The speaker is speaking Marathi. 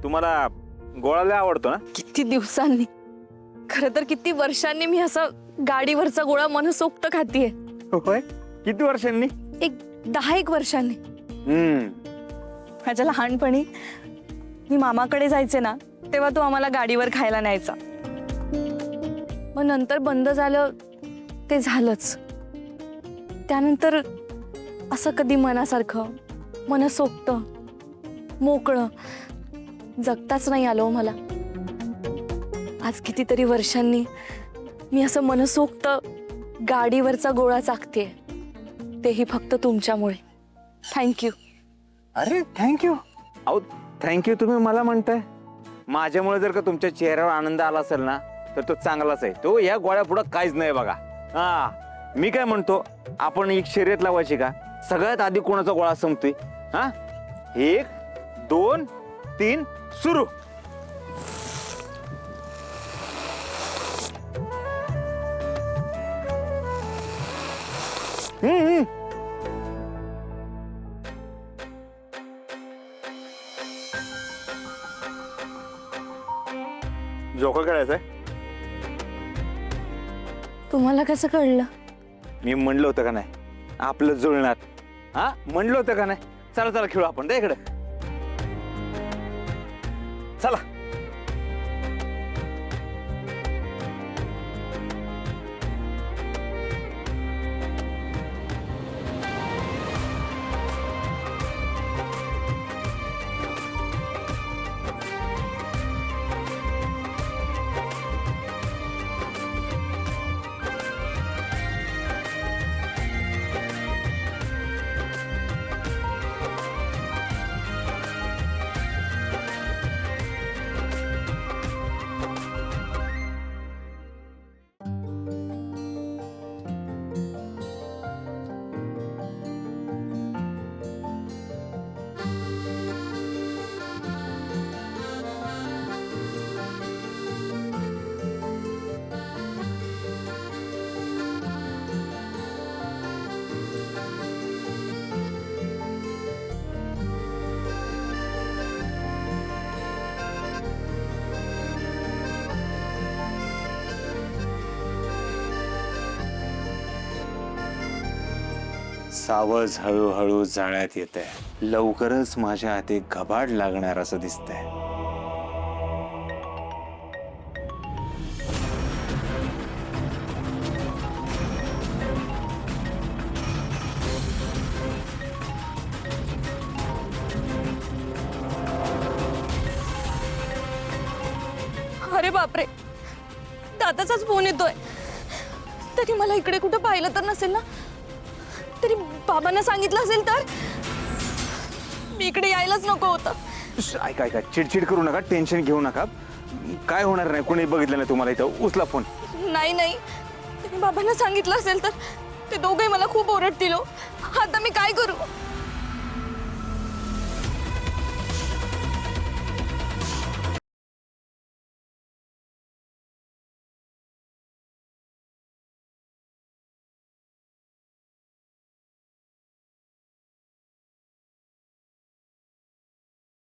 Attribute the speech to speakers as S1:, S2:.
S1: तुम्हाला गोळा लय आवडतो ना?
S2: किती दिवसांनी, खरं तर किती वर्षांनी मी असा गाडीवरचा गोळा मनसोक्त खातीये.
S1: होय, किती वर्षांनी?
S2: एक 10 वर्षांनी. माझ्या लहानपणी मी मामाकडे जायचे ना, तेव्हा तो आम्हाला गाडीवर खायला न्यायचा. मग नंतर बंद झालं ते झालंच. त्यानंतर असं कधी मनासारखं, मनसोक्त, मोकळं जगताच नाही आलं मला. आज कितीतरी वर्षांनी मी असं मनसोक्त गाडीवरचा गोळा चाकतेय, तेही फक्त तुमच्यामुळे. थँक्यू.
S1: अरे थँक्यू. अहो थँक्यू तुम्ही मला म्हणताय? माझ्यामुळे जर का तुमच्या चेहऱ्यावर आनंद आला असेल ना, तर तो चांगलाच आहे. तो या गोळ्या पुढं काहीच नाही बघा. हा, मी काय म्हणतो, आपण एक शर्यत लावायची का? सगळ्यात आधी कोणाचा गोळा संपतोय? हा, 1 2 3 सुरू. जोकर खेळायचंय?
S2: तुम्हाला कसं कळलं?
S1: मी म्हणलं होतं का नाही आपलं जुळणार? हा, म्हणलं होतं का नाही? चला चला खेळू आपण. त्या इकडे चला. सावज हळूहळू जाण्यात येते. लवकरच माझ्या हाती घबाड लागणार असं दिसतंय.
S2: अरे बापरे, दादाचाच फोन येतोय. तरी मला इकडे कुठं पाहिलं तर नसेल ना? तरी बाबांना सांगितलं असेल तर? मी इकडे यायलाच नको होतं.
S1: ऐका ऐका, चिडचिड करू नका, टेन्शन घेऊ नका. काय होणार नाही, कोणी बघितलं नाही तुम्हाला इथं. उचला फोन.
S2: नाही नाही, तरी बाबांना सांगितलं असेल तर ते दोघे मला खूप ओरडतील. आता मी काय करू?